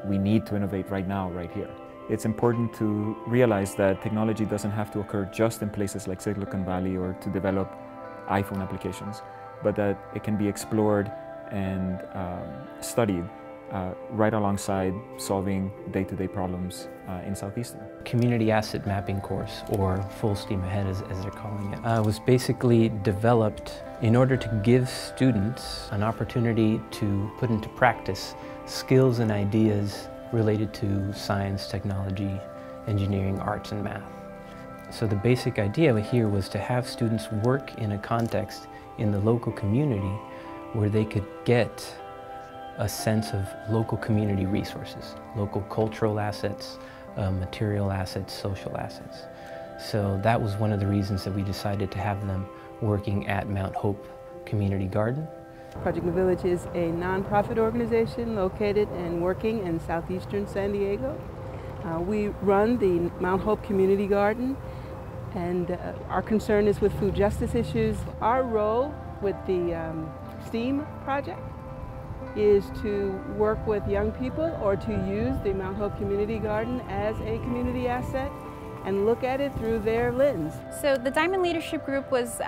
we need to innovate right now, right here. It's important to realize that technology doesn't have to occur just in places like Silicon Valley or to develop iPhone applications, but that it can be explored and studied right alongside solving day-to-day problems in Southeastern. Community Asset Mapping course, or Full Steam Ahead as they're calling it, was basically developed in order to give students an opportunity to put into practice skills and ideas related to science, technology, engineering, arts, and math. So the basic idea here was to have students work in a context in the local community where they could get a sense of local community resources, local cultural assets, material assets, social assets. So that was one of the reasons that we decided to have them working at Mount Hope Community Garden. Project New Village is a nonprofit organization located and working in southeastern San Diego. We run the Mount Hope Community Garden, and our concern is with food justice issues. Our role with the STEAM project is to work with young people or to use the Mount Hope Community Garden as a community asset and look at it through their lens. So the Diamond Leadership Group was,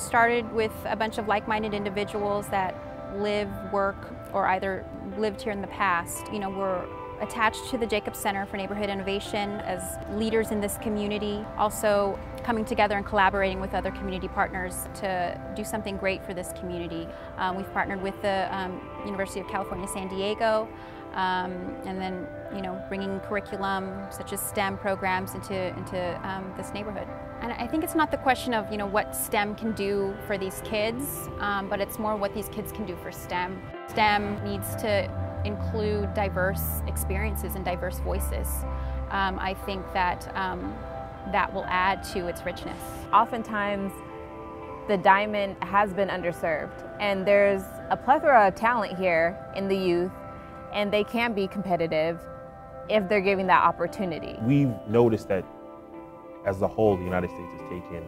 started with a bunch of like-minded individuals that live, work, or either lived here in the past. We're attached to the Jacobs Center for Neighborhood Innovation as leaders in this community, also coming together and collaborating with other community partners to do something great for this community. We've partnered with the University of California, San Diego, and then bringing curriculum such as STEM programs into this neighborhood. And I think it's not the question of what STEM can do for these kids, but it's more what these kids can do for STEM. STEM needs to include diverse experiences and diverse voices. I think that that will add to its richness. Oftentimes, the Diamond has been underserved, and there's a plethora of talent here in the youth, and they can be competitive if they're given that opportunity. We've noticed that as a whole, the United States has taken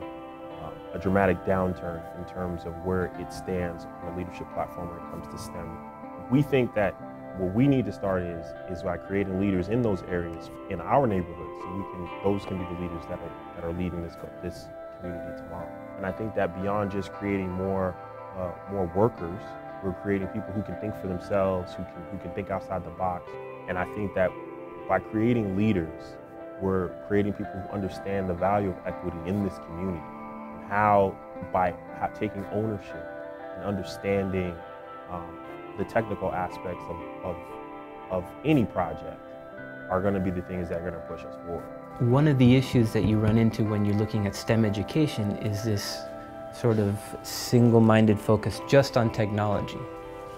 a dramatic downturn in terms of where it stands on the leadership platform when it comes to STEM. We think that what we need to start is by creating leaders in those areas in our neighborhoods, so those can be the leaders that are leading this community tomorrow. And I think that beyond just creating more workers, we're creating people who can think for themselves, who can think outside the box. And I think that by creating leaders, we're creating people who understand the value of equity in this community, and how by taking ownership and understanding the technical aspects of any project are going to be the things that are going to push us forward. One of the issues that you run into when you're looking at STEM education is this sort of single-minded focus just on technology.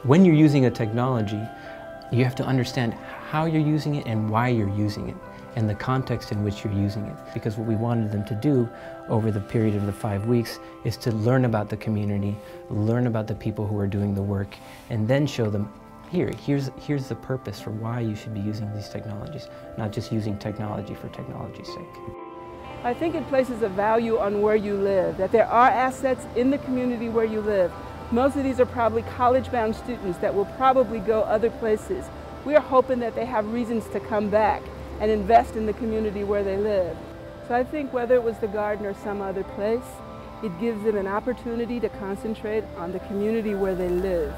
When you're using a technology, you have to understand how you're using it and why you're using it, and the context in which you're using it. Because what we wanted them to do over the period of the 5 weeks is to learn about the community, learn about the people who are doing the work, and then show them, here's the purpose for why you should be using these technologies, not just using technology for technology's sake. I think it places a value on where you live, that there are assets in the community where you live. Most of these are probably college-bound students that will probably go other places. We are hoping that they have reasons to come back and invest in the community where they live. So I think whether it was the garden or some other place, it gives them an opportunity to concentrate on the community where they live,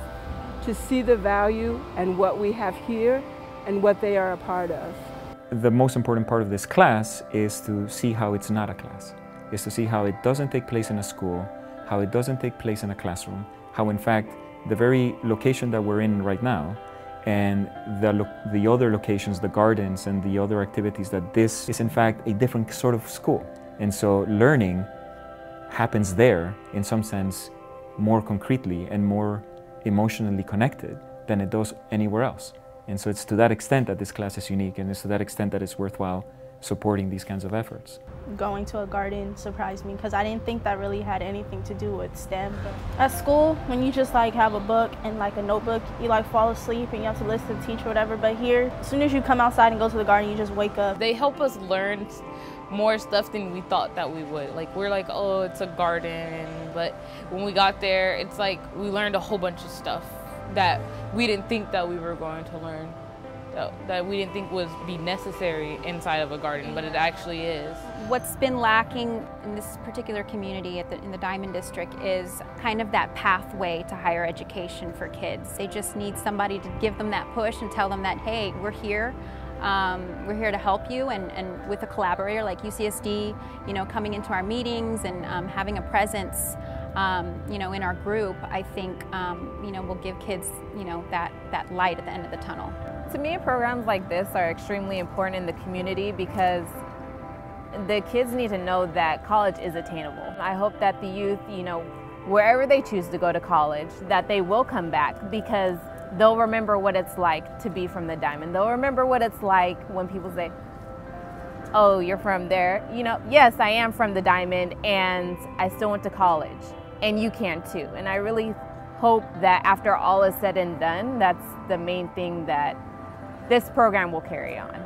to see the value and what we have here and what they are a part of. The most important part of this class is to see how it's not a class, is to see how it doesn't take place in a school, how it doesn't take place in a classroom, how in fact the very location that we're in right now and the other locations, the gardens and the other activities, that this is in fact a different sort of school. And so learning happens there in some sense more concretely and more emotionally connected than it does anywhere else. And so it's to that extent that this class is unique, and it's to that extent that it's worthwhile supporting these kinds of efforts. Going to a garden surprised me because I didn't think that really had anything to do with STEM. At school, when you just have a book and a notebook, you fall asleep and you have to listen to the teacher or whatever, but here, as soon as you come outside and go to the garden, you just wake up. They help us learn more stuff than we thought that we would. We're oh, it's a garden, but when we got there, it's we learned a whole bunch of stuff that we didn't think that we were going to learn. that we didn't think was be necessary inside of a garden, but it actually is. What's been lacking in this particular community in the Diamond District is kind of that pathway to higher education for kids. They just need somebody to give them that push and tell them that, hey, we're here to help you, and with a collaborator like UCSD, you know, coming into our meetings and having a presence, you know, in our group, I think, you know, will give kids, you know, that light at the end of the tunnel. To me, programs like this are extremely important in the community because the kids need to know that college is attainable. I hope that the youth, you know, wherever they choose to go to college, that they will come back because they'll remember what it's like to be from the Diamond. They'll remember what it's like when people say, oh, you're from there. You know, yes, I am from the Diamond and I still went to college, and you can too. And I really hope that after all is said and done, that's the main thing that this program will carry on.